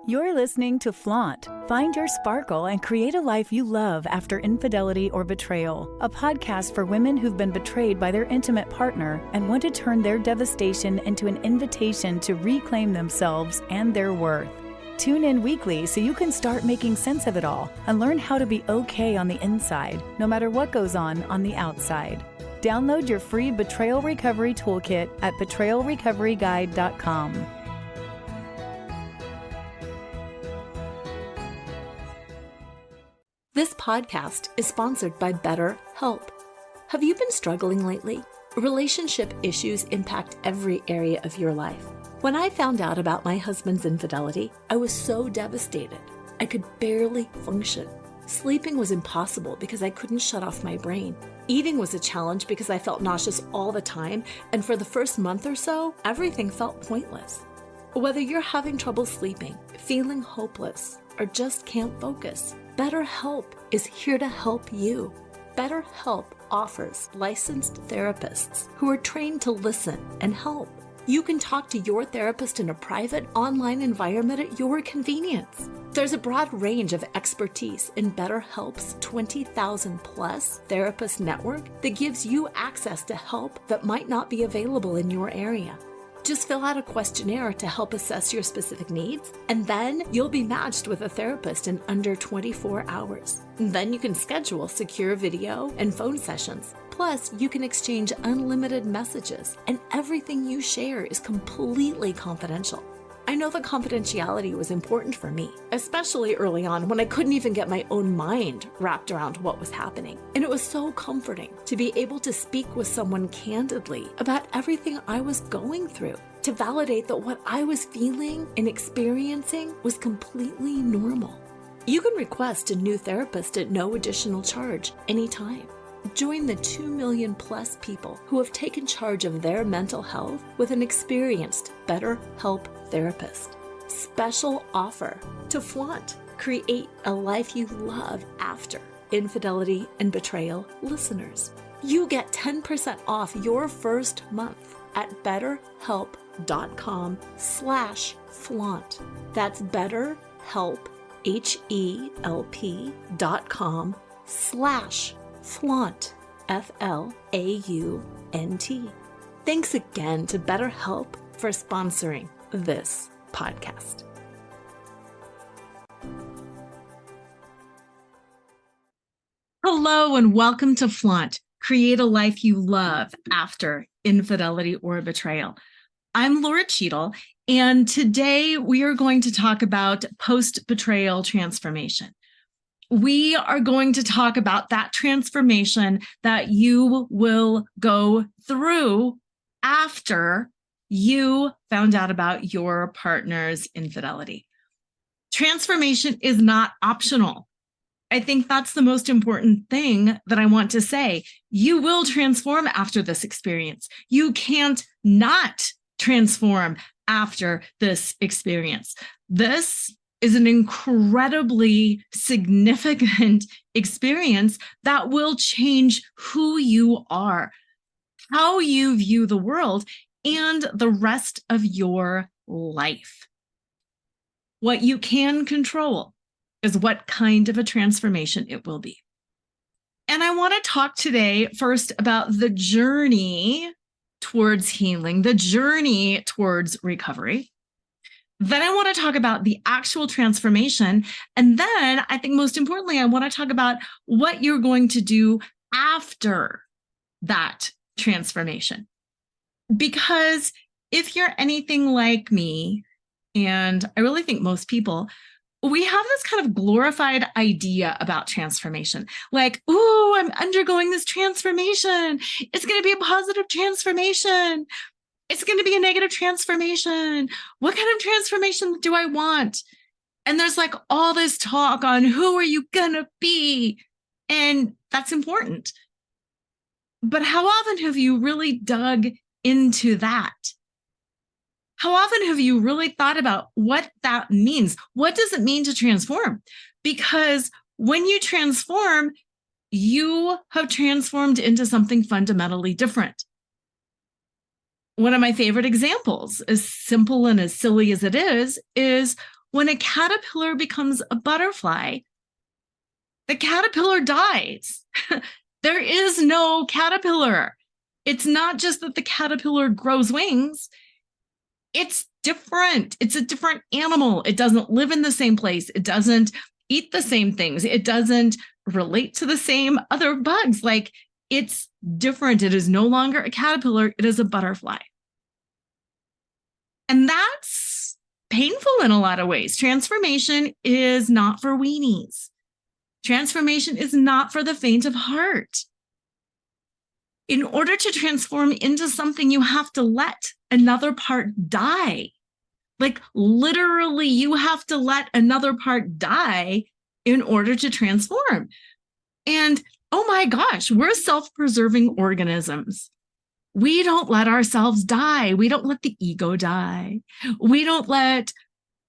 You're listening to Flaunt. Find your sparkle and create a life you love after infidelity or betrayal. A podcast for women who've been betrayed by their intimate partner and want to turn their devastation into an invitation to reclaim themselves and their worth. Tune in weekly so you can start making sense of it all and learn how to be okay on the inside, no matter what goes on the outside. Download your free Betrayal Recovery Toolkit at betrayalrecoveryguide.com. This podcast is sponsored by BetterHelp. Have you been struggling lately? Relationship issues impact every area of your life. When I found out about my husband's infidelity, I was so devastated. I could barely function. Sleeping was impossible because I couldn't shut off my brain. Eating was a challenge because I felt nauseous all the time, and for the first month or so, everything felt pointless. Whether you're having trouble sleeping, feeling hopeless, or just can't focus, BetterHelp is here to help you. BetterHelp offers licensed therapists who are trained to listen and help. You can talk to your therapist in a private online environment at your convenience. There's a broad range of expertise in BetterHelp's 20,000 plus therapist network that gives you access to help that might not be available in your area. Just fill out a questionnaire to help assess your specific needs, and then you'll be matched with a therapist in under 24 hours. Then you can schedule secure video and phone sessions. Plus, you can exchange unlimited messages, and everything you share is completely confidential. I know that confidentiality was important for me, especially early on when I couldn't even get my own mind wrapped around what was happening. And it was so comforting to be able to speak with someone candidly about everything I was going through, to validate that what I was feeling and experiencing was completely normal. You can request a new therapist at no additional charge anytime. Join the 2 million plus people who have taken charge of their mental health with an experienced BetterHelp therapist. Special offer to Flaunt. Create a life you love after infidelity and betrayal listeners. You get 10% off your first month at betterhelp.com/flaunt. That's BetterHelp, HELP.com/flaunt, FLAUNT. Thanks again to BetterHelp for sponsoring this podcast. Hello and welcome to Flaunt. Create a life you love after infidelity or betrayal. I'm Laura Cheadle, and today we are going to talk about post-betrayal transformation. We are going to talk about that transformation that you will go through after you found out about your partner's infidelity. Transformation is not optional. I think that's the most important thing that I want to say. You will transform after this experience. You can't not transform after this experience. This is an incredibly significant experience that will change who you are, how you view the world, and the rest of your life. What you can control is what kind of a transformation it will be. And I want to talk today first about the journey towards healing, the journey towards recovery. Then I want to talk about the actual transformation. And then I think most importantly, I want to talk about what you're going to do after that transformation. Because if you're anything like me, and I really think most people, we have this kind of glorified idea about transformation. Like, ooh, I'm undergoing this transformation. It's going to be a positive transformation. It's going to be a negative transformation. What kind of transformation do I want? And there's like all this talk on who are you going to be? And that's important. But how often have you really dug into that? How often have you really thought about what that means? What does it mean to transform? Because when you transform, you have transformed into something fundamentally different. One of my favorite examples, as simple and as silly as it is when a caterpillar becomes a butterfly, the caterpillar dies. There is no caterpillar. It's not just that the caterpillar grows wings. It's different. It's a different animal. It doesn't live in the same place. It doesn't eat the same things. It doesn't relate to the same other bugs. Like, it's different. It is no longer a caterpillar. It is a butterfly. And that's painful in a lot of ways. Transformation is not for weenies. Transformation is not for the faint of heart. In order to transform into something, you have to let another part die. Like, literally, you have to let another part die in order to transform. And oh my gosh, we're self-preserving organisms. We don't let ourselves die. We don't let the ego die. We don't let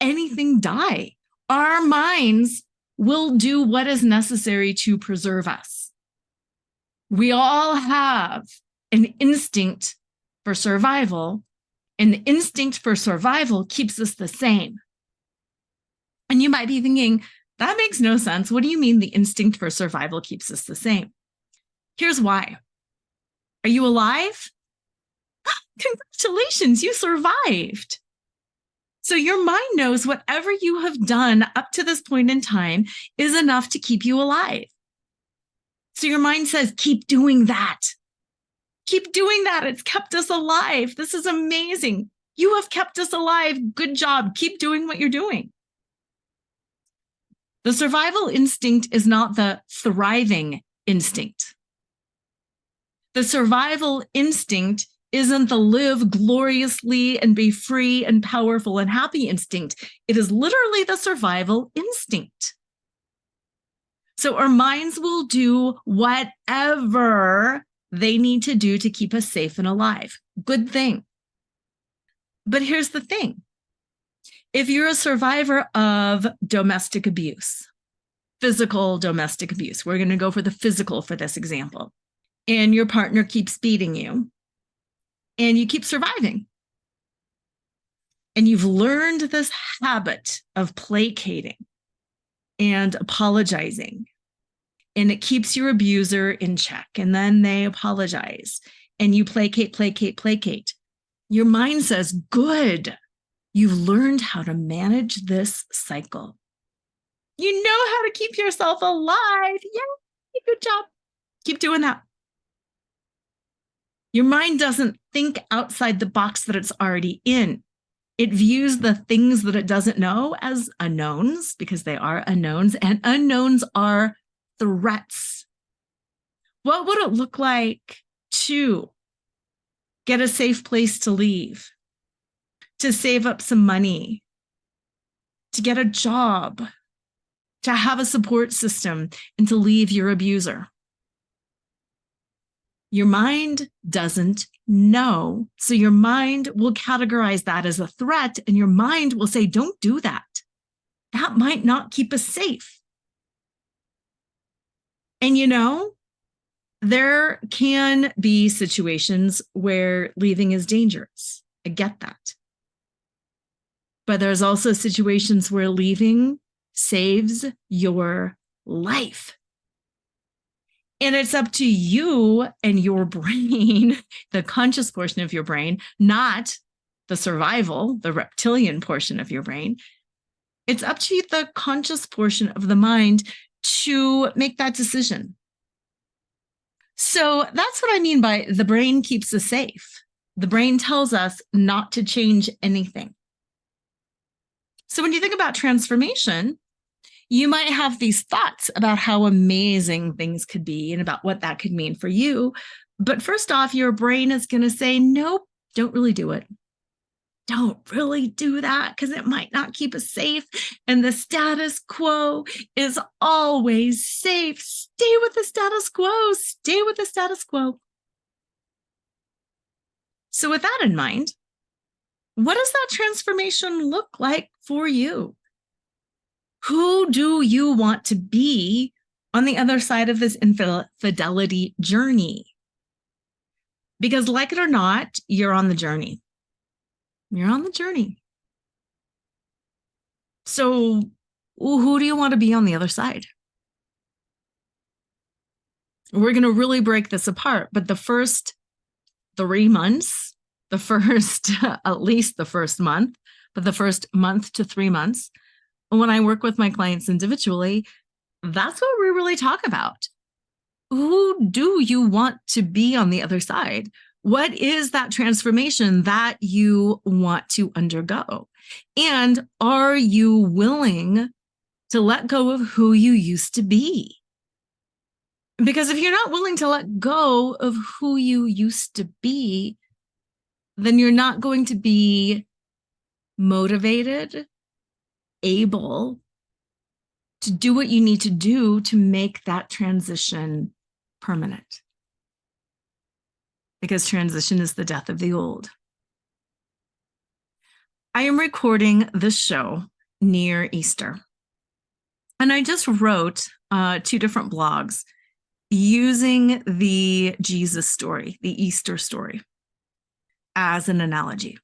anything die. Our minds will do what is necessary to preserve us. We all have an instinct for survival, and the instinct for survival keeps us the same. And you might be thinking, that makes no sense. What do you mean the instinct for survival keeps us the same? Here's why. Are you alive? Congratulations, you survived. So your mind knows whatever you have done up to this point in time is enough to keep you alive. So your mind says, keep doing that. Keep doing that. It's kept us alive. This is amazing. You have kept us alive. Good job. Keep doing what you're doing. The survival instinct is not the thriving instinct. The survival instinct isn't the live gloriously and be free and powerful and happy instinct. It is literally the survival instinct. So our minds will do whatever they need to do to keep us safe and alive. Good thing. But here's the thing. If you're a survivor of domestic abuse, physical domestic abuse, we're going to go for the physical for this example, and your partner keeps beating you, and you keep surviving. And you've learned this habit of placating and apologizing. And it keeps your abuser in check. And then they apologize. And you placate, placate, placate. Your mind says, good. You've learned how to manage this cycle. You know how to keep yourself alive. Yay, good job. Keep doing that. Your mind doesn't think outside the box that it's already in. It views the things that it doesn't know as unknowns, because they are unknowns, and unknowns are threats. What would it look like to get a safe place to leave, to save up some money, to get a job, to have a support system, and to leave your abuser? Your mind doesn't know. So your mind will categorize that as a threat, and your mind will say, don't do that. That might not keep us safe. And you know, there can be situations where leaving is dangerous. I get that. But there's also situations where leaving saves your life. And it's up to you and your brain, the conscious portion of your brain, not the survival, the reptilian portion of your brain. It's up to the conscious portion of the mind to make that decision. So that's what I mean by the brain keeps us safe. The brain tells us not to change anything. So when you think about transformation, you might have these thoughts about how amazing things could be and about what that could mean for you. But first off, your brain is going to say, nope, don't really do it. Don't really do that because it might not keep us safe. And the status quo is always safe. Stay with the status quo. Stay with the status quo. So with that in mind, what does that transformation look like for you? Who do you want to be on the other side of this infidelity journey? Because like it or not, you're on the journey. You're on the journey. So who do you want to be on the other side? We're going to really break this apart, but the first 3 months, at least the first month, but the first month to 3 months, when I work with my clients individually, that's what we really talk about. Who do you want to be on the other side? What is that transformation that you want to undergo? And are you willing to let go of who you used to be? Because if you're not willing to let go of who you used to be, then you're not going to be motivated, able to do what you need to do to make that transition permanent. Because transition is the death of the old. I am recording this show near Easter. And I just wrote 2 different blogs using the Jesus story, the Easter story, as an analogy.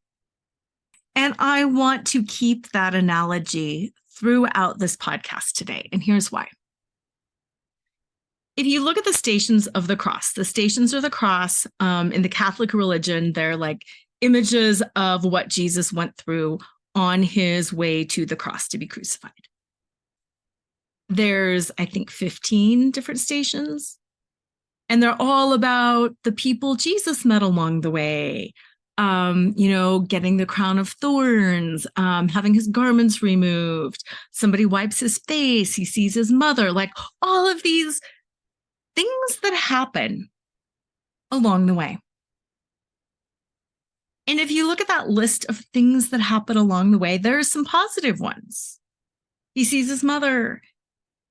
And I want to keep that analogy throughout this podcast today. And here's why. If you look at the stations of the cross, the stations of the cross in the Catholic religion, they're like images of what Jesus went through on his way to the cross to be crucified. There's, I think, 15 different stations, and they're all about the people Jesus met along the way. Getting the crown of thorns, having his garments removed, somebody wipes his face, he sees his mother, like all of these things that happen along the way. And if you look at that list of things that happen along the way, there are some positive ones. He sees his mother,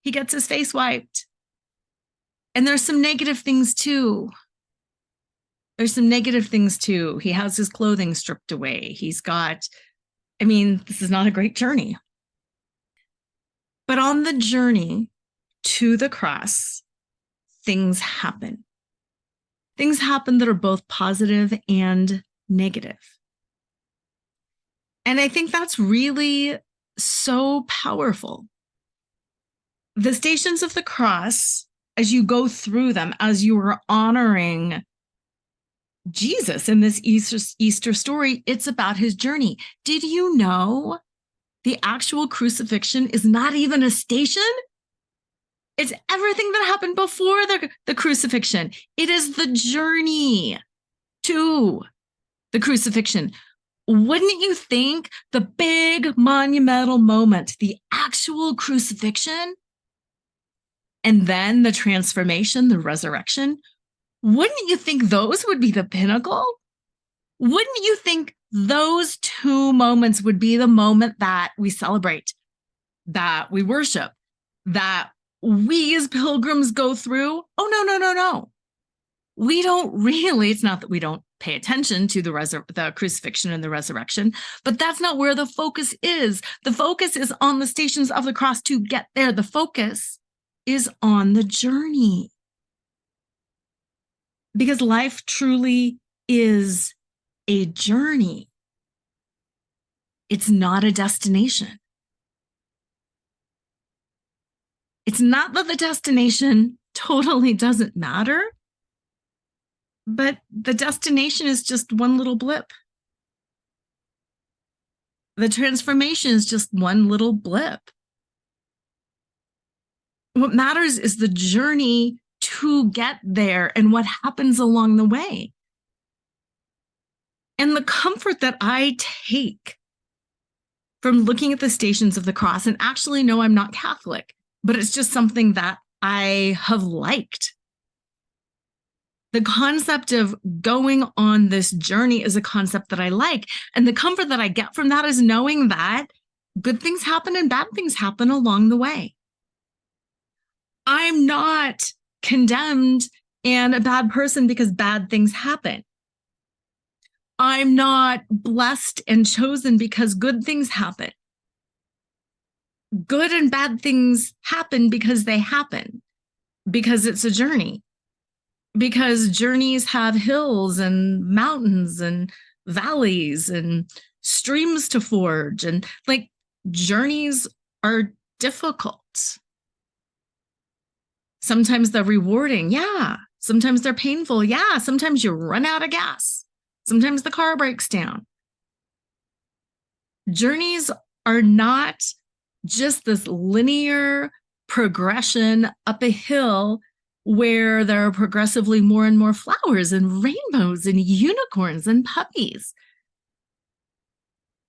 he gets his face wiped. And there's some negative things too. He has his clothing stripped away. This is not a great journey. But on the journey to the cross, things happen. Things happen that are both positive and negative. And I think that's really so powerful. The stations of the cross, as you go through them, as you are honoring Jesus in this Easter story, it's about his journey. Did you know the actual crucifixion is not even a station? It's everything that happened before the crucifixion. It is the journey to the crucifixion. Wouldn't you think the big monumental moment, the actual crucifixion, and then the transformation, the resurrection, wouldn't you think those would be the pinnacle? Wouldn't you think those 2 moments would be the moment that we celebrate, that we worship, that we as pilgrims go through? Oh, no. We don't really, it's not that we don't pay attention to the crucifixion and the resurrection, but that's not where the focus is. The focus is on the stations of the cross to get there. The focus is on the journey. Because life truly is a journey. It's not a destination. It's not that the destination totally doesn't matter, but the destination is just one little blip. The transformation is just one little blip. What matters is the journey to get there and what happens along the way. And the comfort that I take from looking at the stations of the cross, and actually, no, I'm not Catholic, but it's just something that I have liked. The concept of going on this journey is a concept that I like. And the comfort that I get from that is knowing that good things happen and bad things happen along the way. I'm not condemned and a bad person because bad things happen. I'm not blessed and chosen because good things happen. Good and bad things happen because they happen, because it's a journey, because journeys have hills and mountains and valleys and streams to forge. And like journeys are difficult. Sometimes they're rewarding. Yeah. Sometimes they're painful. Yeah. Sometimes you run out of gas. Sometimes the car breaks down. Journeys are not just this linear progression up a hill where there are progressively more and more flowers and rainbows and unicorns and puppies.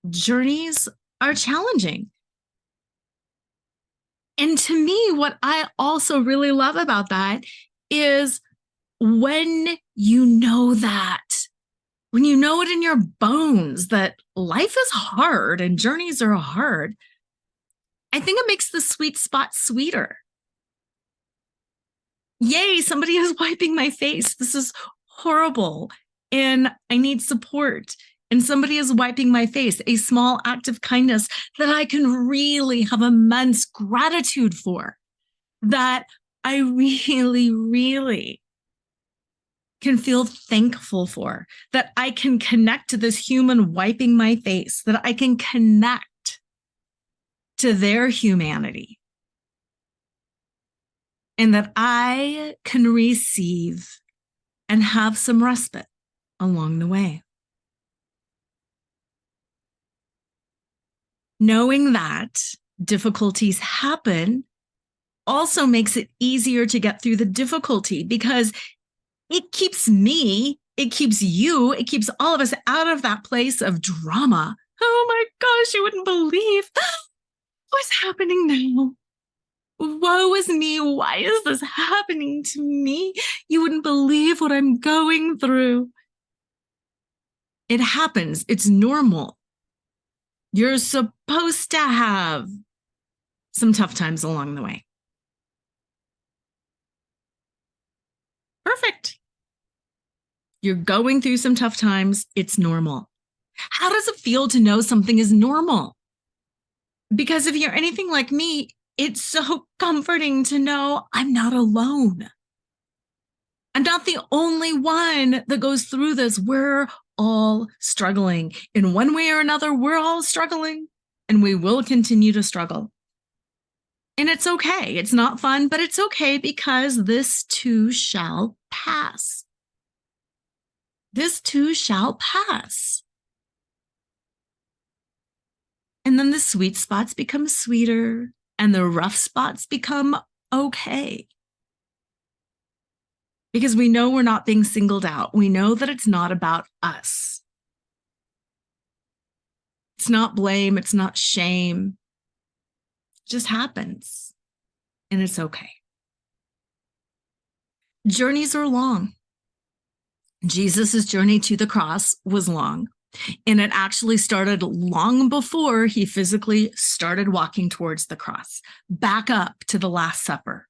Journeys are challenging. And to me, what I also really love about that is when you know that, when you know it in your bones that life is hard and journeys are hard, I think it makes the sweet spot sweeter. Yay, somebody is wiping my face. This is horrible. And I need support. And somebody is wiping my face, a small act of kindness that I can really have immense gratitude for, that I really, really can feel thankful for, that I can connect to this human wiping my face, that I can connect to their humanity, and that I can receive and have some respite along the way. Knowing that difficulties happen also makes it easier to get through the difficulty, because it keeps me, it keeps you, it keeps all of us out of that place of drama. Oh my gosh, you wouldn't believe what's happening now. Woe is me. Why is this happening to me? You wouldn't believe what I'm going through. It happens. It's normal. You're supposed to have some tough times along the way. Perfect. You're going through some tough times. It's normal. How does it feel to know something is normal? Because if you're anything like me, it's so comforting to know I'm not alone. I'm not the only one that goes through this. We're all struggling. In one way or another, we're all struggling, and we will continue to struggle. And it's okay. It's not fun, but it's okay, because this too shall pass. This too shall pass. And then the sweet spots become sweeter, and the rough spots become okay. Because we know we're not being singled out. We know that it's not about us. It's not blame. It's not shame. It just happens. And it's okay. Journeys are long. Jesus' journey to the cross was long. And it actually started long before he physically started walking towards the cross. Back up to the Last Supper.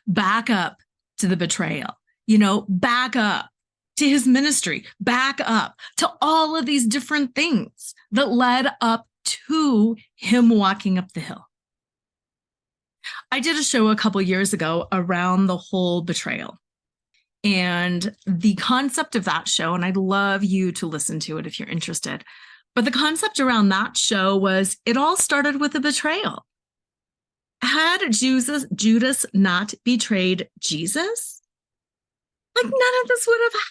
Back up to the betrayal. Back up to his ministry, back up to all of these different things that led up to him walking up the hill. I did a show a couple years ago around the whole betrayal. And the concept of that show, and I'd love you to listen to it if you're interested, but the concept around that show was it all started with a betrayal. Had Judas not betrayed Jesus, none of this would have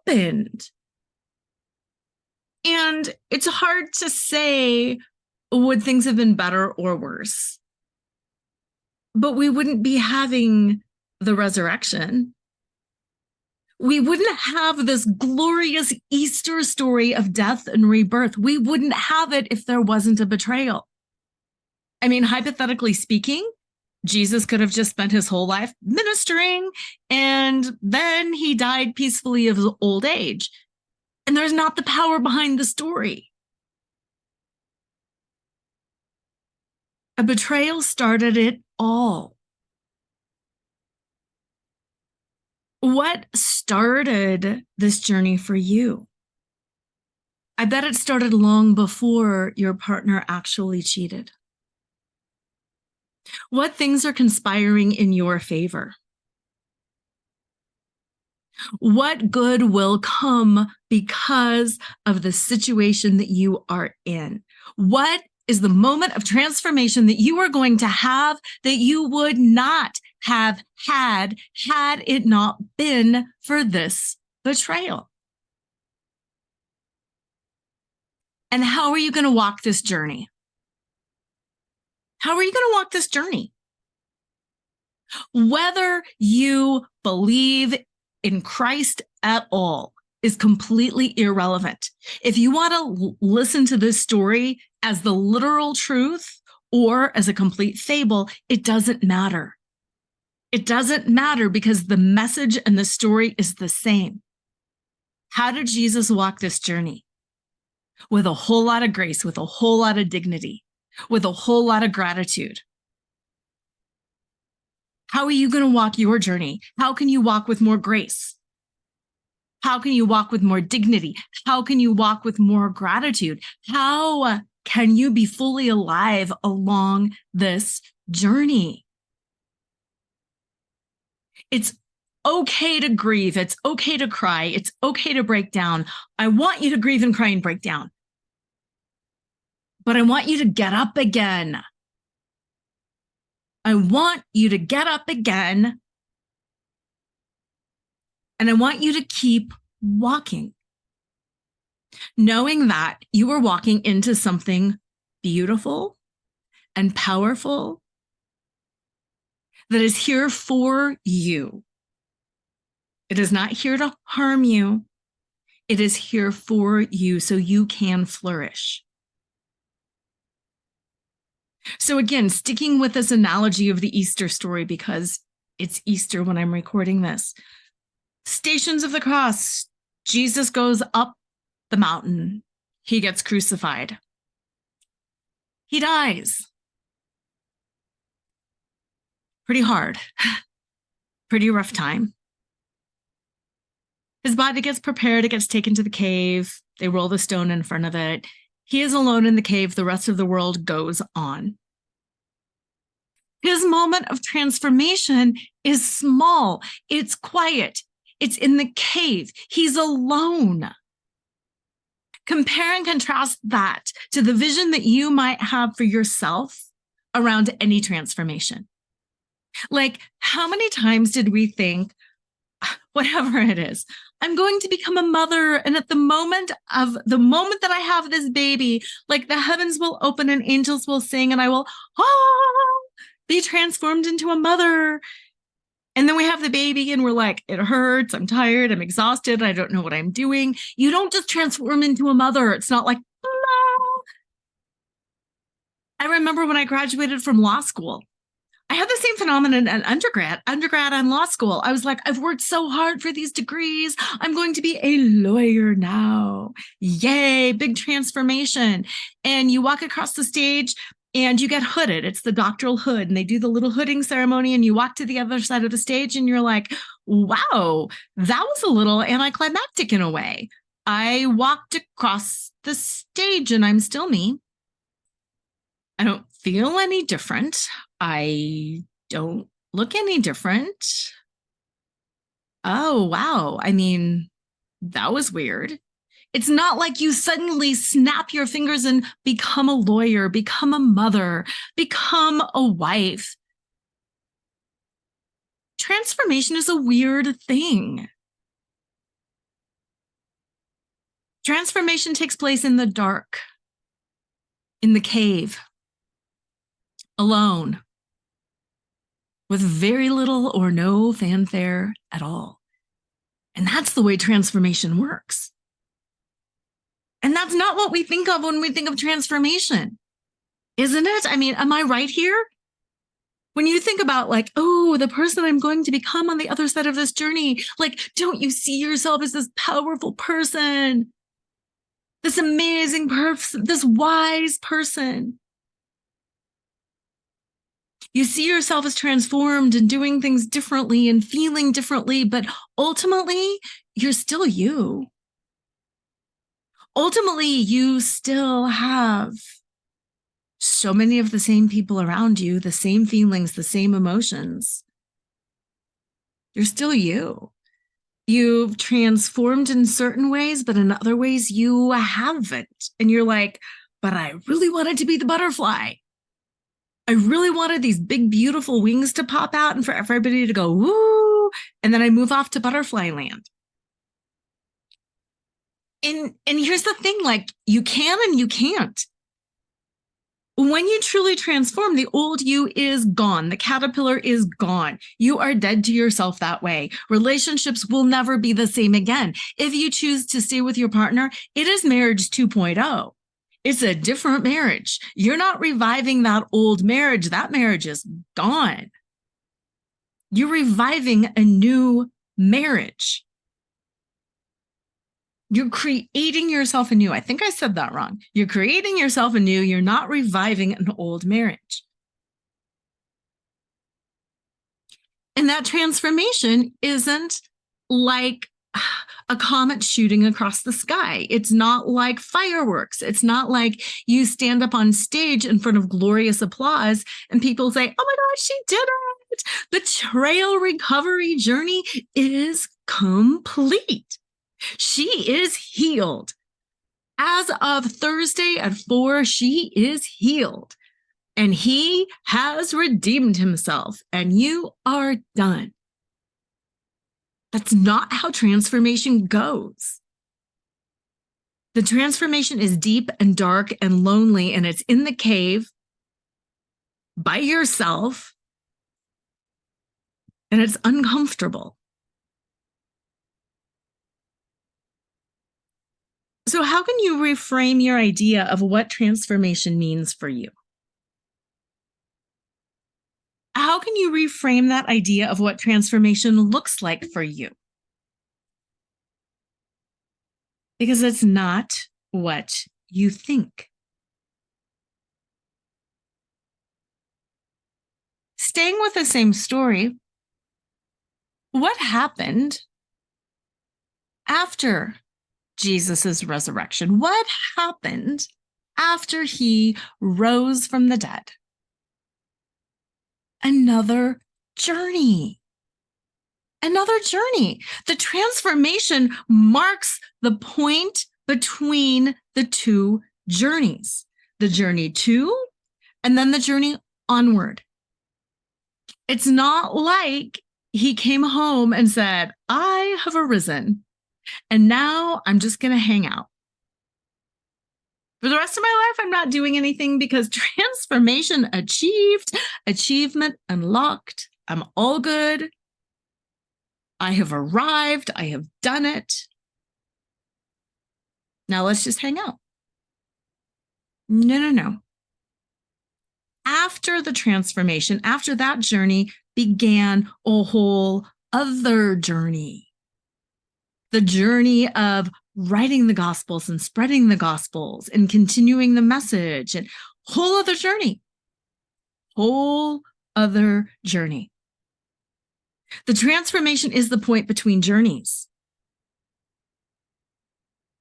happened. And it's hard to say, would things have been better or worse? But we wouldn't be having the resurrection. We wouldn't have this glorious Easter story of death and rebirth. We wouldn't have it if there wasn't a betrayal. I mean, hypothetically speaking, Jesus could have just spent his whole life ministering, and then he died peacefully of old age. And there's not the power behind the story. A betrayal started it all. What started this journey for you? I bet it started long before your partner actually cheated. What things are conspiring in your favor? What good will come because of the situation that you are in? What is the moment of transformation that you are going to have that you would not have had it not been for this betrayal. And how are you going to walk this journey? How are you going to walk this journey? Whether you believe in Christ at all is completely irrelevant. If you want to listen to this story as the literal truth or as a complete fable, it doesn't matter. It doesn't matter because the message and the story is the same. How did Jesus walk this journey? With a whole lot of grace, with a whole lot of dignity, with a whole lot of gratitude. How are you going to walk your journey? How can you walk with more grace? How can you walk with more dignity? How can you walk with more gratitude? How can you be fully alive along this journey? It's okay to grieve. It's okay to cry. It's okay to break down. I want you to grieve and cry and break down. But I want you to get up again. I want you to get up again. And I want you to keep walking, knowing that you are walking into something beautiful and powerful that is here for you. It is not here to harm you. It is here for you so you can flourish. So again, sticking with this analogy of the Easter story, because it's Easter when I'm recording this. Stations of the Cross, Jesus goes up the mountain. He gets crucified. He dies. Pretty hard. Pretty rough time. His body gets prepared. It gets taken to the cave. They roll the stone in front of it. He is alone in the cave. The rest of the world goes on. His moment of transformation is small. It's quiet. It's in the cave. He's alone. Compare and contrast that to the vision that you might have for yourself around any transformation. Like, how many times did we think, whatever it is, I'm going to become a mother, and at the moment that I have this baby, like the heavens will open and angels will sing, and I will be transformed into a mother. And then we have the baby and we're like, it hurts, I'm tired, I'm exhausted, I don't know what I'm doing. You don't just transform into a mother. It's not like, no. I remember when I graduated from law school, I had the same phenomenon at undergrad and law school. I was like, I've worked so hard for these degrees. I'm going to be a lawyer now. Yay, big transformation. And you walk across the stage and you get hooded. It's the doctoral hood. And they do the little hooding ceremony. And you walk to the other side of the stage and you're like, wow, that was a little anticlimactic in a way. I walked across the stage and I'm still me. I don't feel any different. I don't look any different. Oh, wow. I mean, that was weird. It's not like you suddenly snap your fingers and become a lawyer, become a mother, become a wife. Transformation is a weird thing. Transformation takes place in the dark, in the cave, alone, with very little or no fanfare at all. And that's the way transformation works. And that's not what we think of when we think of transformation, isn't it? I mean, am I right here? When you think about like, oh, the person I'm going to become on the other side of this journey, like, don't you see yourself as this powerful person, this amazing person, this wise person? You see yourself as transformed and doing things differently and feeling differently, but ultimately, you're still you. Ultimately, you still have so many of the same people around you, the same feelings, the same emotions. You're still you. You've transformed in certain ways, but in other ways you haven't. And you're like, but I really wanted to be the butterfly. I really wanted these big, beautiful wings to pop out and for everybody to go, woo. And then I move off to butterfly land. And here's the thing, like, you can and you can't. When you truly transform, the old you is gone. The caterpillar is gone. You are dead to yourself that way. Relationships will never be the same again. If you choose to stay with your partner, it is marriage 2.0. It's a different marriage. You're not reviving that old marriage. That marriage is gone. You're reviving a new marriage. You're creating yourself anew. I think I said that wrong. You're creating yourself anew. You're not reviving an old marriage. And that transformation isn't like a comet shooting across the sky. It's not like fireworks. It's not like you stand up on stage in front of glorious applause and people say, oh my gosh, she did it. Betrayal recovery journey is complete. She is healed. As of Thursday at 4, she is healed. And he has redeemed himself, and you are done. That's not how transformation goes. The transformation is deep and dark and lonely, and it's in the cave by yourself, and it's uncomfortable. So how can you reframe your idea of what transformation means for you? How can you reframe that idea of what transformation looks like for you? Because it's not what you think. Staying with the same story, what happened after Jesus' resurrection? What happened after he rose from the dead? Another journey. Another journey. The transformation marks the point between the two journeys. The journey to, and then the journey onward. It's not like he came home and said, I have arisen, and now I'm just going to hang out. For the rest of my life, I'm not doing anything because transformation achieved, achievement unlocked. I'm all good. I have arrived. I have done it. Now let's just hang out. No. After the transformation, after that journey, began a whole other journey. The journey of writing the Gospels and spreading the Gospels and continuing the message, and whole other journey. Whole other journey. The transformation is the point between journeys.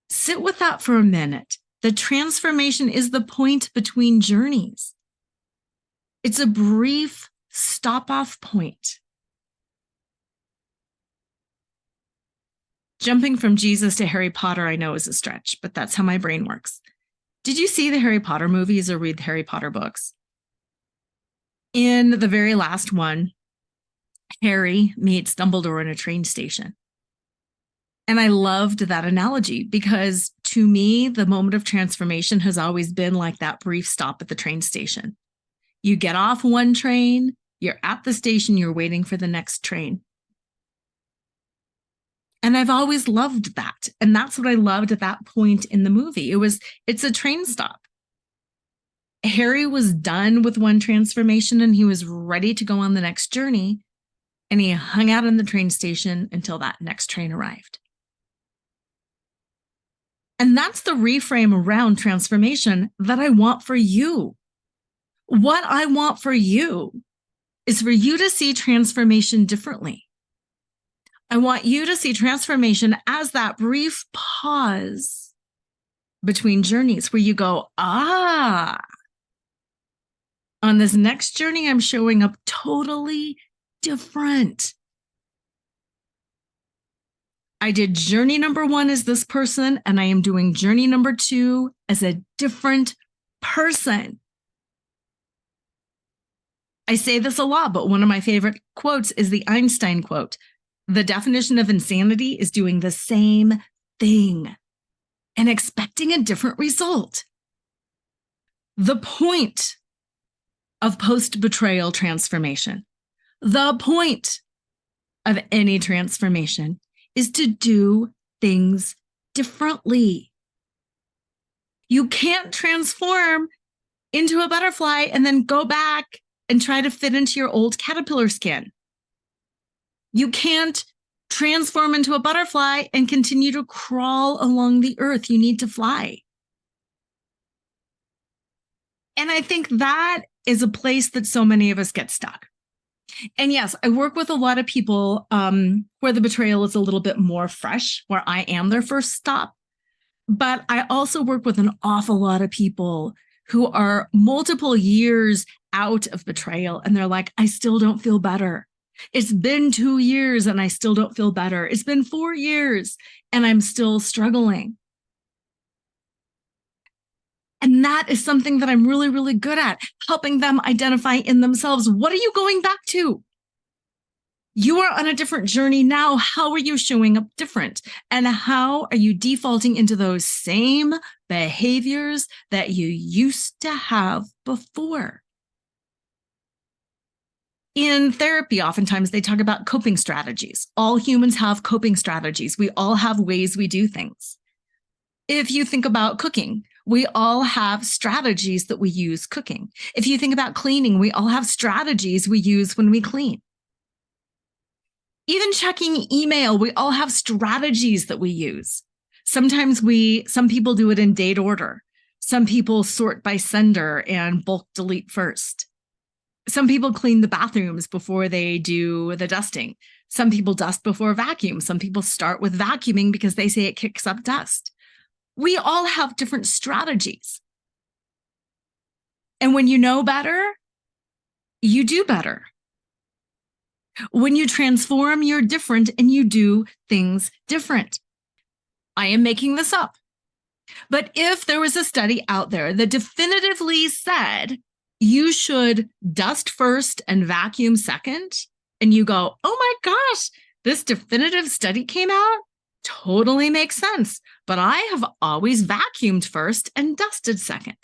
Sit with that for a minute. The transformation is the point between journeys. It's a brief stop-off point. Jumping from Jesus to Harry Potter, I know, is a stretch, but that's how my brain works. Did you see the Harry Potter movies or read the Harry Potter books? In the very last one, Harry meets Dumbledore in a train station. And I loved that analogy because to me, the moment of transformation has always been like that brief stop at the train station. You get off one train, you're at the station, you're waiting for the next train. And I've always loved that. And that's what I loved at that point in the movie. It's a train stop. Harry was done with one transformation and he was ready to go on the next journey. And he hung out in the train station until that next train arrived. And that's the reframe around transformation that I want for you. What I want for you is for you to see transformation differently. I want you to see transformation as that brief pause between journeys where you go, on this next journey, I'm showing up totally different. I did journey number 1 as this person, and I am doing journey number 2 as a different person. I say this a lot, but one of my favorite quotes is the Einstein quote. The definition of insanity is doing the same thing and expecting a different result. The point of post-betrayal transformation, the point of any transformation is to do things differently. You can't transform into a butterfly and then go back and try to fit into your old caterpillar skin. You can't transform into a butterfly and continue to crawl along the earth. You need to fly. And I think that is a place that so many of us get stuck. And yes, I work with a lot of people where the betrayal is a little bit more fresh, where I am their first stop. But I also work with an awful lot of people who are multiple years out of betrayal. And they're like, I still don't feel better. It's been 2 years and I still don't feel better. It's been 4 years and I'm still struggling. And that is something that I'm really, really good at, helping them identify in themselves. What are you going back to? You are on a different journey now. How are you showing up different? And how are you defaulting into those same behaviors that you used to have before? In therapy, oftentimes they talk about coping strategies. All humans have coping strategies. We all have ways we do things. If you think about cooking, we all have strategies that we use cooking. If you think about cleaning, we all have strategies we use when we clean. Even checking email, we all have strategies that we use. Sometimes some people do it in date order. Some people sort by sender and bulk delete first. Some people clean the bathrooms before they do the dusting. Some people dust before vacuum. Some people start with vacuuming because they say it kicks up dust. We all have different strategies. And when you know better, you do better. When you transform, you're different and you do things different. I am making this up. But if there was a study out there that definitively said you should dust first and vacuum second, and you go, oh my gosh, this definitive study came out, totally makes sense. But I have always vacuumed first and dusted second.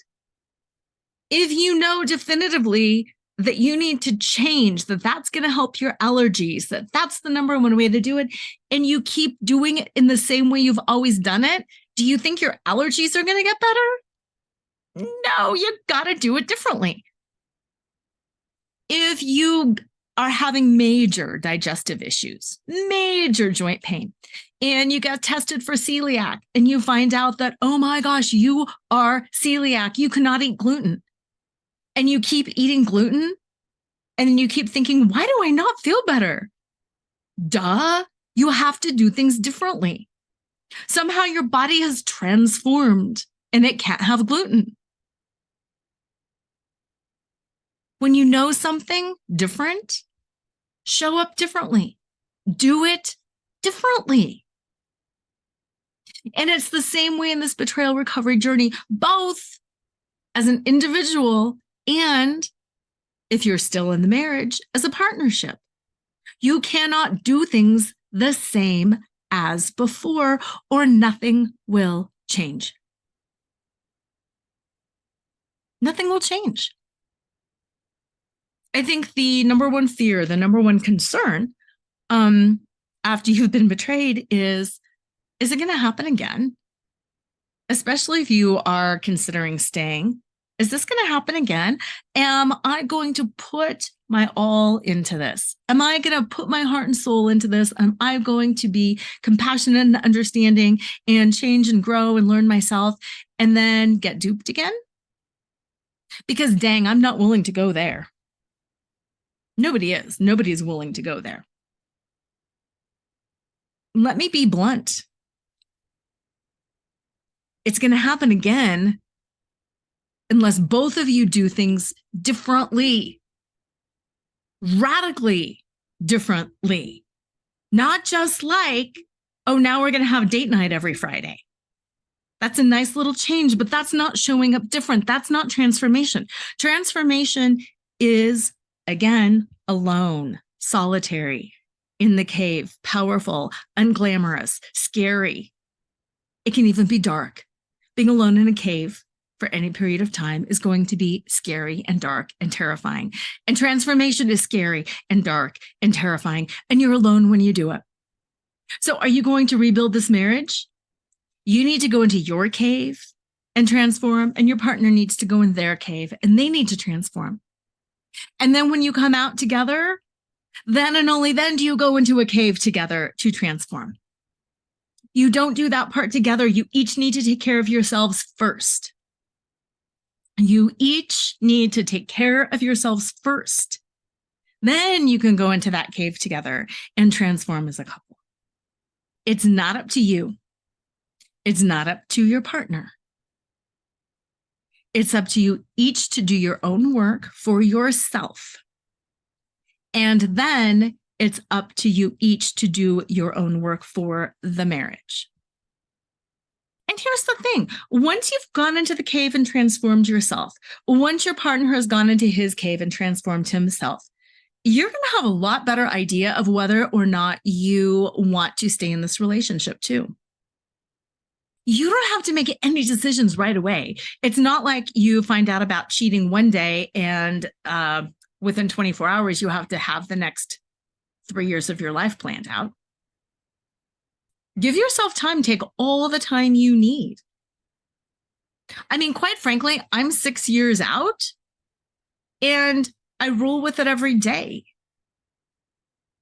If you know definitively that you need to change, that that's going to help your allergies, that that's the number one way to do it, and you keep doing it in the same way you've always done it, do you think your allergies are going to get better? No, you got to do it differently. If you are having major digestive issues, major joint pain, and you get tested for celiac, and you find out that, oh my gosh, you are celiac, you cannot eat gluten, and you keep eating gluten, and you keep thinking, why do I not feel better? Duh, you have to do things differently. Somehow your body has transformed, and it can't have gluten. When you know something different, show up differently. Do it differently. And it's the same way in this betrayal recovery journey, both as an individual and, if you're still in the marriage, as a partnership. You cannot do things the same as before, or nothing will change. Nothing will change. I think the number one fear, the number one concern after you've been betrayed is it going to happen again? Especially if you are considering staying. Is this going to happen again? Am I going to put my all into this? Am I going to put my heart and soul into this? Am I going to be compassionate and understanding and change and grow and learn myself and then get duped again? Because dang, I'm not willing to go there. Nobody is. Nobody is willing to go there. Let me be blunt. It's going to happen again unless both of you do things differently, radically differently. Not just like, oh, now we're going to have date night every Friday. That's a nice little change, but that's not showing up different. That's not transformation. Transformation is, again, alone, solitary, in the cave, powerful, unglamorous, scary. It can even be dark. Being alone in a cave for any period of time is going to be scary and dark and terrifying. And transformation is scary and dark and terrifying. And you're alone when you do it. So are you going to rebuild this marriage? You need to go into your cave and transform, and your partner needs to go in their cave and they need to transform. And then when you come out together, then and only then do you go into a cave together to transform. You don't do that part together. You each need to take care of yourselves first. You each need to take care of yourselves first. Then you can go into that cave together and transform as a couple. It's not up to you. It's not up to your partner. It's up to you each to do your own work for yourself. And then it's up to you each to do your own work for the marriage. And here's the thing. Once you've gone into the cave and transformed yourself, once your partner has gone into his cave and transformed himself, you're going to have a lot better idea of whether or not you want to stay in this relationship too. You don't have to make any decisions right away. It's not like you find out about cheating one day and within 24 hours, you have to have the next 3 years of your life planned out. Give yourself time. Take all the time you need. I mean, quite frankly, I'm 6 years out and I roll with it every day.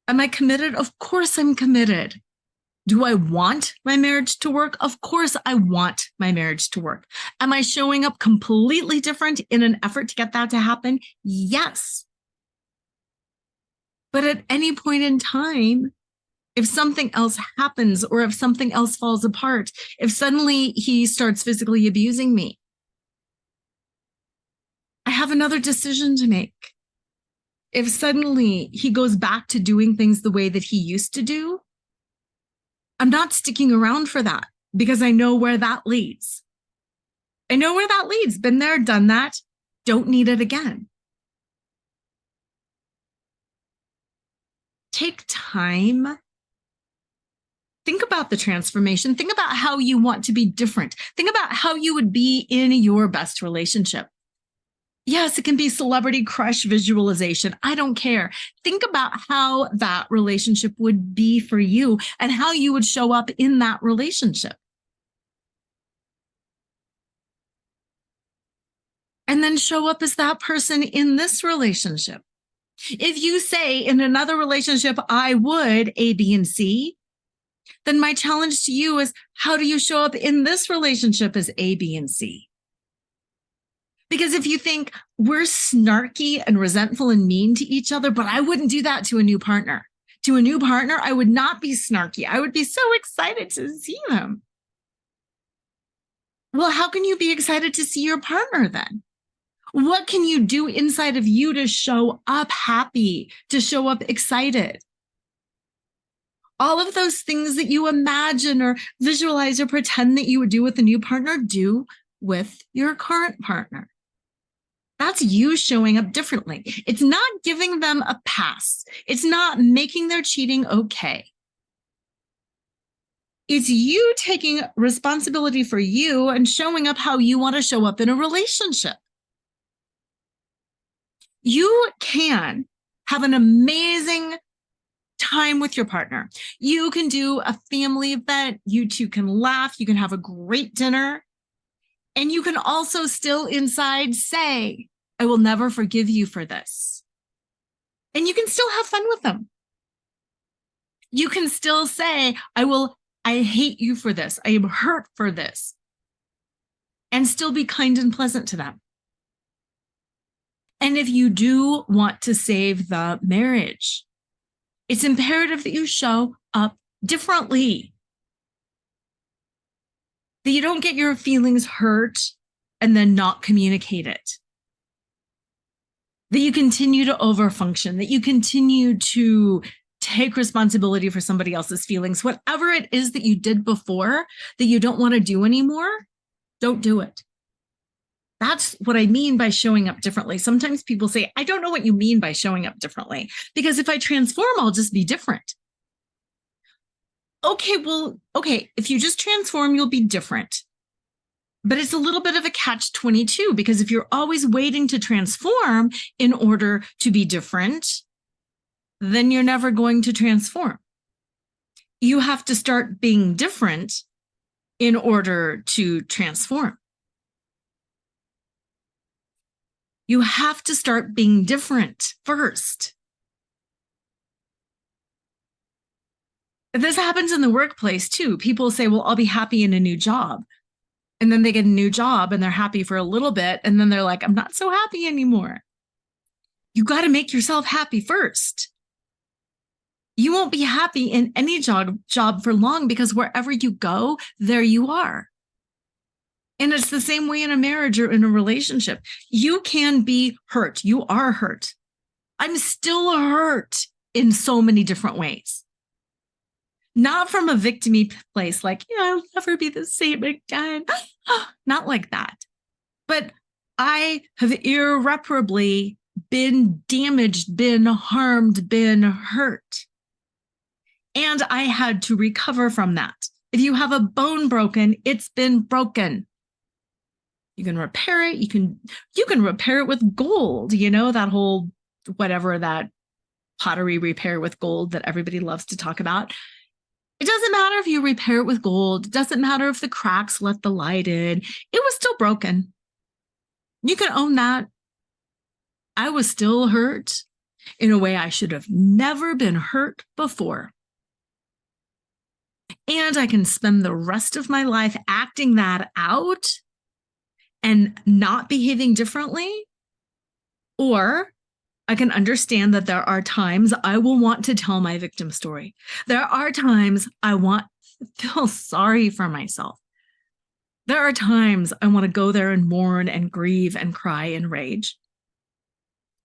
Am I committed? Of course I'm committed. Do I want my marriage to work? Of course I want my marriage to work. Am I showing up completely different in an effort to get that to happen? Yes. But at any point in time, if something else happens or if something else falls apart, if suddenly he starts physically abusing me, I have another decision to make. If suddenly he goes back to doing things the way that he used to do, I'm not sticking around for that because I know where that leads. I know where that leads. Been there, done that. Don't need it again. Take time. Think about the transformation. Think about how you want to be different. Think about how you would be in your best relationship. Yes, it can be celebrity crush visualization. I don't care. Think about how that relationship would be for you and how you would show up in that relationship. And then show up as that person in this relationship. If you say in another relationship, I would A, B, and C, then my challenge to you is how do you show up in this relationship as A, B, and C? Because if you think we're snarky and resentful and mean to each other, but I wouldn't do that to a new partner. To a new partner, I would not be snarky. I would be so excited to see them. Well, how can you be excited to see your partner then? What can you do inside of you to show up happy, to show up excited? All of those things that you imagine or visualize or pretend that you would do with a new partner, do with your current partner. That's you showing up differently. It's not giving them a pass. It's not making their cheating okay. It's you taking responsibility for you and showing up how you want to show up in a relationship. You can have an amazing time with your partner. You can do a family event. You two can laugh. You can have a great dinner. And you can also still inside say, I will never forgive you for this. And you can still have fun with them. You can still say, I hate you for this. I am hurt for this. And still be kind and pleasant to them. And if you do want to save the marriage, it's imperative that you show up differently. That you don't get your feelings hurt and then not communicate it. That you continue to overfunction, that you continue to take responsibility for somebody else's feelings. Whatever it is that you did before that you don't want to do anymore, don't do it. That's what I mean by showing up differently. Sometimes people say, I don't know what you mean by showing up differently, because if I transform, I'll just be different. Okay, if you just transform, you'll be different. But it's a little bit of a catch-22, because if you're always waiting to transform in order to be different, then you're never going to transform. You have to start being different in order to transform. You have to start being different first. This happens in the workplace too. People say, well, I'll be happy in a new job. And then they get a new job and they're happy for a little bit. And then they're like, I'm not so happy anymore. You got to make yourself happy first. You won't be happy in any job for long, because wherever you go, there you are. And it's the same way in a marriage or in a relationship. You can be hurt. You are hurt. I'm still hurt in so many different ways. Not from a victim-y place, like, I'll never be the same again. Not like that. But I have irreparably been damaged, been harmed, been hurt. And I had to recover from that. If you have a bone broken, it's been broken. You can repair it. You can repair it with gold, that whole whatever, that pottery repair with gold that everybody loves to talk about. It doesn't matter if you repair it with gold. It doesn't matter if the cracks let the light in. It was still broken. You can own that. I was still hurt in a way I should have never been hurt before. And I can spend the rest of my life acting that out and not behaving differently. Or I can understand that there are times I will want to tell my victim story. There are times I want to feel sorry for myself. There are times I want to go there and mourn and grieve and cry and rage.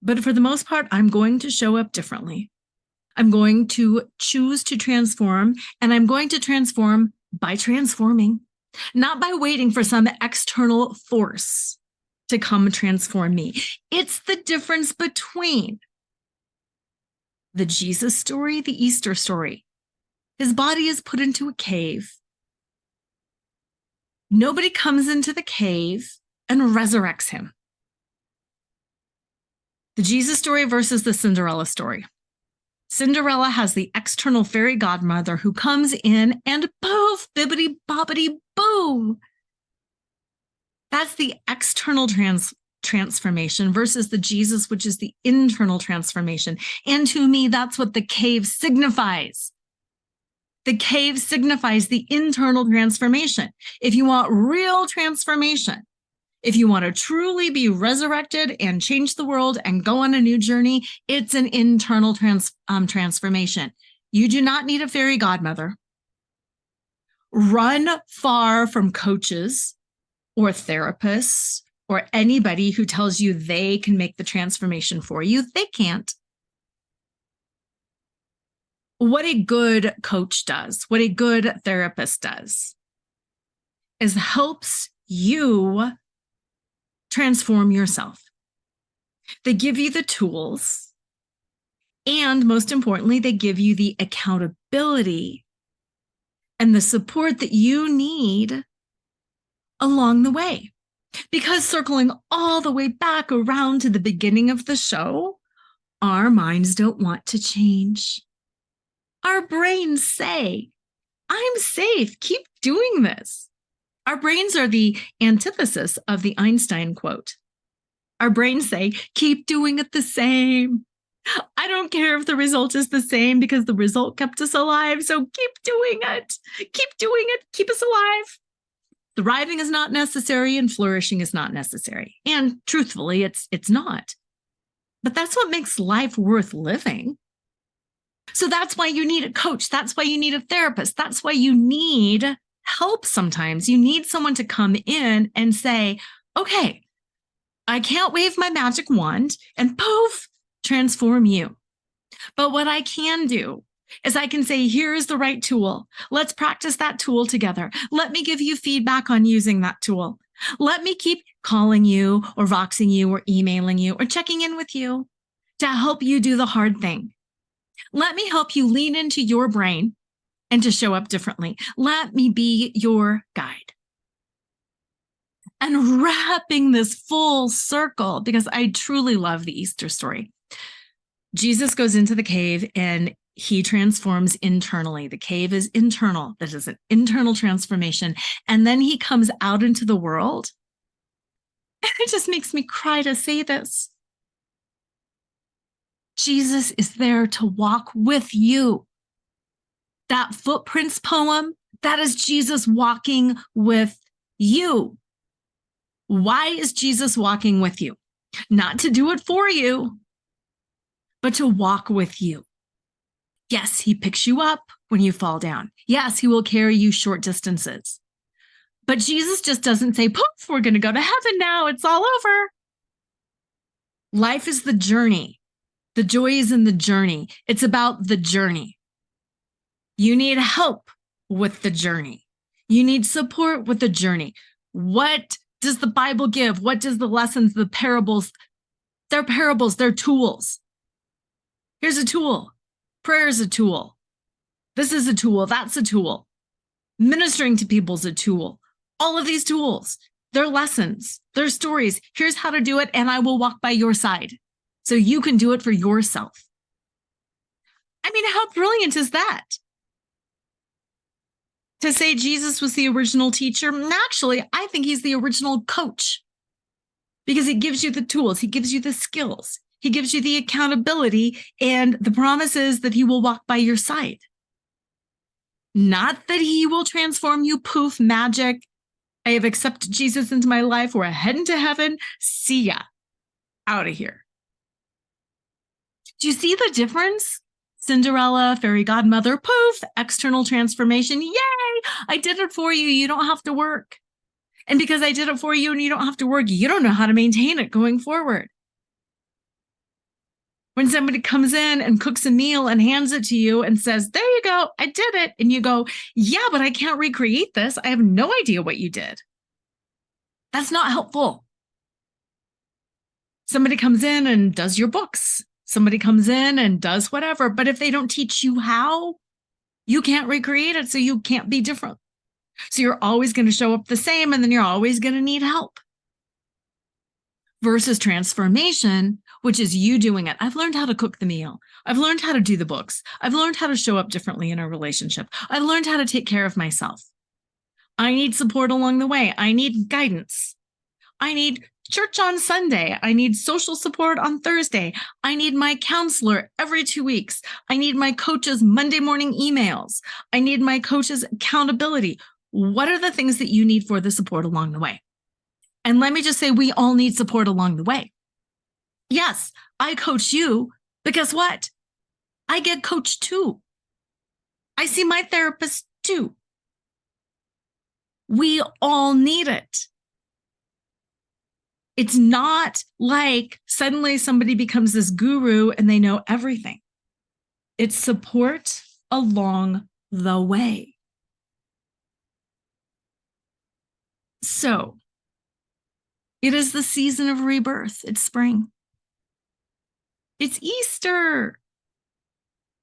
But for the most part, I'm going to show up differently. I'm going to choose to transform, and I'm going to transform by transforming, not by waiting for some external force to come transform me. It's the difference between the Jesus story, the Easter story. His body is put into a cave. Nobody comes into the cave and resurrects him. The Jesus story versus the Cinderella story. Cinderella has the external fairy godmother who comes in and poof, bibbity bobbity boo. That's the external transformation versus the Jesus, which is the internal transformation. And to me, that's what the cave signifies. The cave signifies the internal transformation. If you want real transformation, if you want to truly be resurrected and change the world and go on a new journey, it's an internal transformation. You do not need a fairy godmother. Run far from coaches or therapists or anybody who tells you they can make the transformation for you. They can't. What a good coach does, what a good therapist does, is helps you transform yourself. They give you the tools, and most importantly, they give you the accountability and the support that you need along the way. Because circling all the way back around to the beginning of the show, our minds don't want to change. Our brains say, I'm safe, keep doing this. Our brains are the antithesis of the Einstein quote. Our brains say, keep doing it the same. I don't care if the result is the same because the result kept us alive, so keep doing it. Keep doing it. Keep us alive. Thriving is not necessary and flourishing is not necessary. And truthfully, it's not. But that's what makes life worth living. So that's why you need a coach. That's why you need a therapist. That's why you need help sometimes. You need someone to come in and say, okay, I can't wave my magic wand and poof, transform you. But what I can do is I can say, here's the right tool. Let's practice that tool together. Let me give you feedback on using that tool. Let me keep calling you or voxing you or emailing you or checking in with you to help you do the hard thing. Let me help you lean into your brain and to show up differently. Let me be your guide. And wrapping this full circle, because I truly love the Easter story. Jesus goes into the cave and he transforms internally. The cave is internal. That is an internal transformation. And then he comes out into the world. And it just makes me cry to say this. Jesus is there to walk with you. That Footprints poem, that is Jesus walking with you. Why is Jesus walking with you? Not to do it for you, but to walk with you. Yes, he picks you up when you fall down. Yes, he will carry you short distances. But Jesus just doesn't say, poof, we're going to go to heaven now. It's all over. Life is the journey. The joy is in the journey. It's about the journey. You need help with the journey. You need support with the journey. What does the Bible give? What does the lessons, the parables? They're parables, they're tools. Here's a tool. Prayer is a tool. This is a tool. That's a tool. Ministering to people is a tool. All of these tools, they're lessons, they're stories. Here's how to do it, and I will walk by your side so you can do it for yourself. I mean, how brilliant is that? To say Jesus was the original teacher, actually, I think he's the original coach because he gives you the tools, he gives you the skills, he gives you the accountability, and the promise is that he will walk by your side. Not that he will transform you, poof, magic. I have accepted Jesus into my life. We're heading to heaven. See ya. Out of here. Do you see the difference? Cinderella, fairy godmother, poof, external transformation. Yay, I did it for you. You don't have to work. And because I did it for you and you don't have to work, you don't know how to maintain it going forward. When somebody comes in and cooks a meal and hands it to you and says, there you go, I did it. And you go, yeah, but I can't recreate this. I have no idea what you did. That's not helpful. Somebody comes in and does your books. Somebody comes in and does whatever, but if they don't teach you how, you can't recreate it, so you can't be different. So you're always going to show up the same, and then you're always going to need help. Versus transformation, which is you doing it. I've learned how to cook the meal. I've learned how to do the books. I've learned how to show up differently in a relationship. I've learned how to take care of myself. I need support along the way. I need guidance. I need church on Sunday. I need social support on Thursday. I need my counselor every 2 weeks. I need my coach's Monday morning emails. I need my coach's accountability. What are the things that you need for the support along the way? And let me just say, we all need support along the way. Yes, I coach you, but guess what? I get coached too. I see my therapist too. We all need it. It's not like suddenly somebody becomes this guru and they know everything. It's support along the way. So, it is the season of rebirth. It's spring. It's Easter.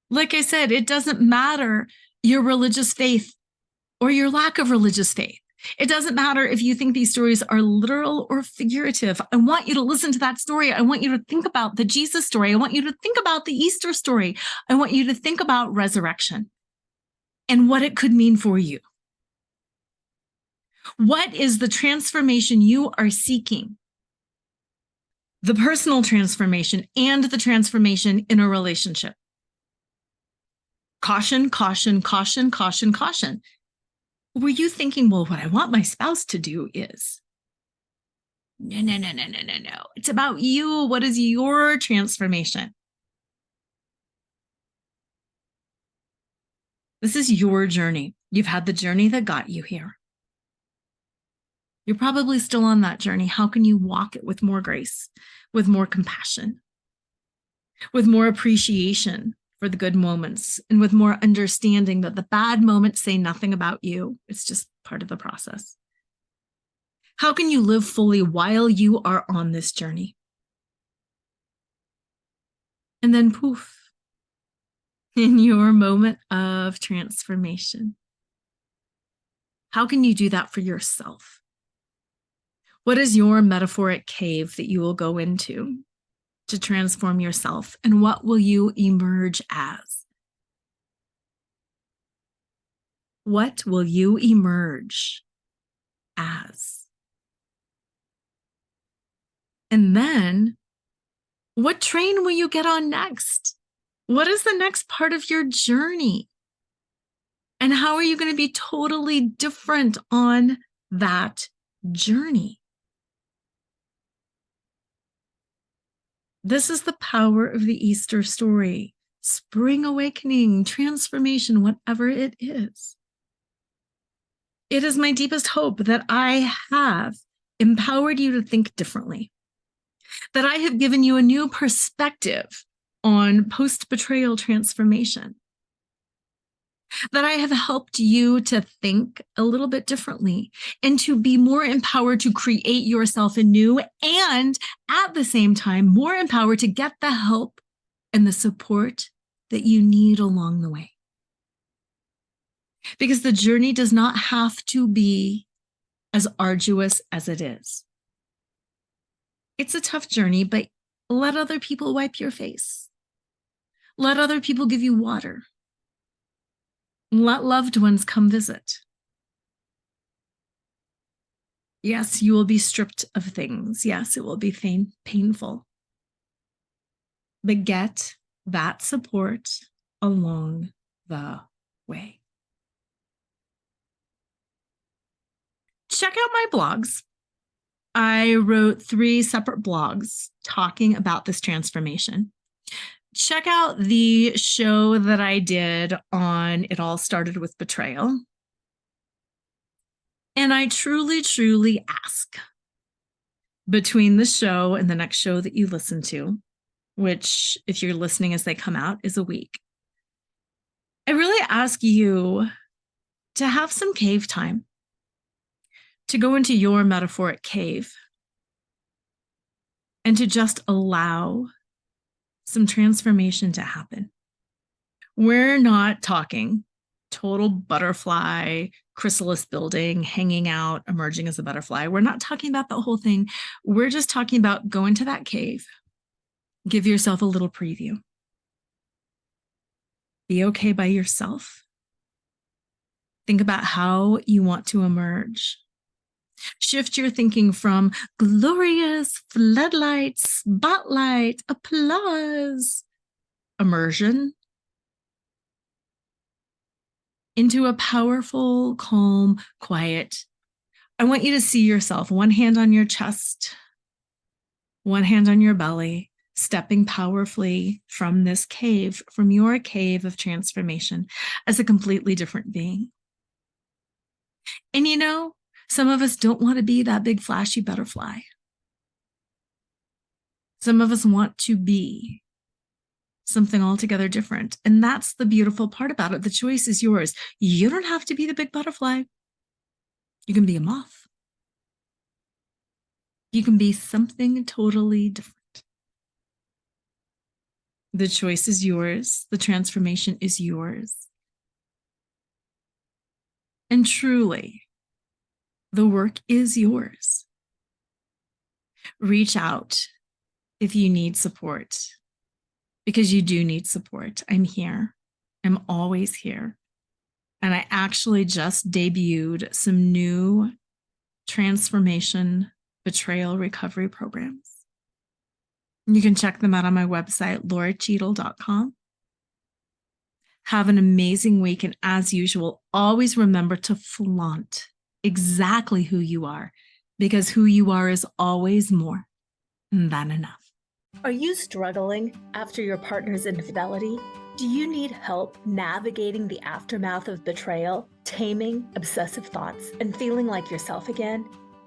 Like I said, it doesn't matter your religious faith or your lack of religious faith. It doesn't matter if you think these stories are literal or figurative. I want you to listen to that story. I want you to think about the Jesus story. I want you to think about the Easter story. I want you to think about resurrection and what it could mean for you. What is the transformation you are seeking? The personal transformation and the transformation in a relationship. Caution, caution, caution, caution, caution. Were you thinking, well, what I want my spouse to do is? No. It's about you. What is your transformation? This is your journey. You've had the journey that got you here. You're probably still on that journey. How can you walk it with more grace, with more compassion, with more appreciation for the good moments and with more understanding that the bad moments say nothing about you. It's just part of the process. How can you live fully while you are on this journey? And then poof, in your moment of transformation. How can you do that for yourself? What is your metaphoric cave that you will go into to transform yourself? And what will you emerge as? What will you emerge as? And then, what train will you get on next? What is the next part of your journey? And how are you going to be totally different on that journey? This is the power of the Easter story. Spring awakening, transformation, whatever it is. It is my deepest hope that I have empowered you to think differently, that I have given you a new perspective on post-betrayal transformation, that I have helped you to think a little bit differently and to be more empowered to create yourself anew, and at the same time, more empowered to get the help and the support that you need along the way. Because the journey does not have to be as arduous as it is. It's a tough journey, but let other people wipe your face. Let other people give you water. Let loved ones come visit. Yes, you will be stripped of things. Yes, it will be painful. But get that support along the way. Check out my blogs. I wrote 3 separate blogs talking about this transformation. Check out the show that I did on It All Started with Betrayal. And I truly, truly ask, between the show and the next show that you listen to, which, if you're listening as they come out, is a week, I really ask you to have some cave time, to go into your metaphoric cave and to just allow some transformation to happen. We're not talking total butterfly, chrysalis building, hanging out, emerging as a butterfly. We're not talking about the whole thing. We're just talking about go into that cave, give yourself a little preview. Be okay by yourself. Think about how you want to emerge. Shift your thinking from glorious floodlights, spotlight, applause, immersion, into a powerful, calm, quiet. I want you to see yourself, one hand on your chest, one hand on your belly, stepping powerfully from this cave, from your cave of transformation, as a completely different being. And you know, some of us don't want to be that big flashy butterfly. Some of us want to be something altogether different. And that's the beautiful part about it. The choice is yours. You don't have to be the big butterfly. You can be a moth. You can be something totally different. The choice is yours. The transformation is yours. And truly, the work is yours. Reach out if you need support, because you do need support. I'm here. I'm always here. And I actually just debuted some new transformation betrayal recovery programs. You can check them out on my website, lauracheadle.com. Have an amazing week. And as usual, always remember to flaunt exactly who you are, because who you are is always more than enough. Are you struggling after your partner's infidelity? Do you need help navigating the aftermath of betrayal, taming obsessive thoughts, and feeling like yourself again?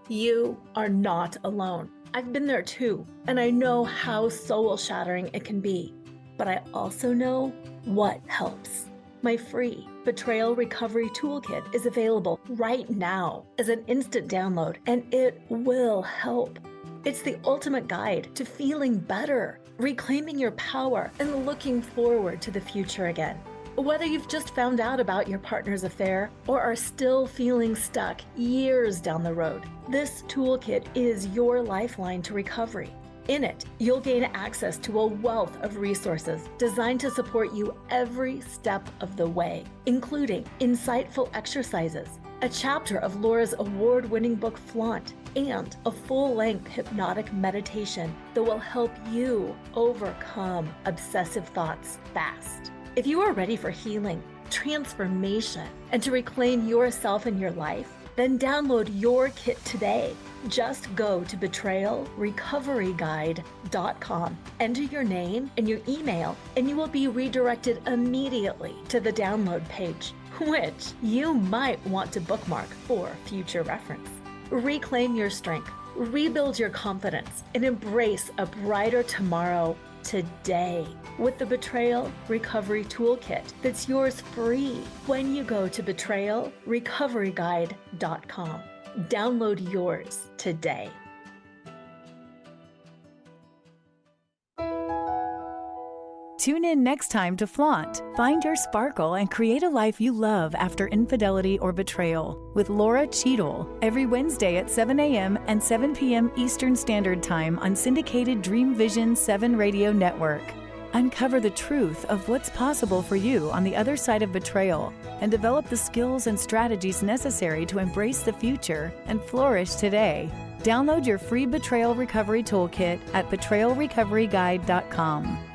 You are not alone. I've been there too, and I know how soul-shattering it can be. But I also know What helps? My free Betrayal Recovery Toolkit is available right now as an instant download, and it will help. It's the ultimate guide to feeling better, reclaiming your power, and looking forward to the future again. Whether you've just found out about your partner's affair or are still feeling stuck years down the road, this toolkit is your lifeline to recovery. In it, you'll gain access to a wealth of resources designed to support you every step of the way, including insightful exercises, a chapter of Laura's award-winning book Flaunt, and a full-length hypnotic meditation that will help you overcome obsessive thoughts fast. If you are ready for healing, transformation, and to reclaim yourself and your life, then download your kit today. Just go to betrayalrecoveryguide.com, enter your name and your email, and you will be redirected immediately to the download page, which you might want to bookmark for future reference. Reclaim your strength, rebuild your confidence, and embrace a brighter tomorrow today with the Betrayal Recovery Toolkit that's yours free when you go to betrayalrecoveryguide.com. Download yours today. Tune in next time to Flaunt. Find your sparkle and create a life you love after infidelity or betrayal with Laura Cheadle every Wednesday at 7 a.m. and 7 p.m. Eastern Standard Time on syndicated Dream Vision 7 radio network. Uncover the truth of what's possible for you on the other side of betrayal and develop the skills and strategies necessary to embrace the future and flourish today. Download your free Betrayal Recovery Toolkit at betrayalrecoveryguide.com.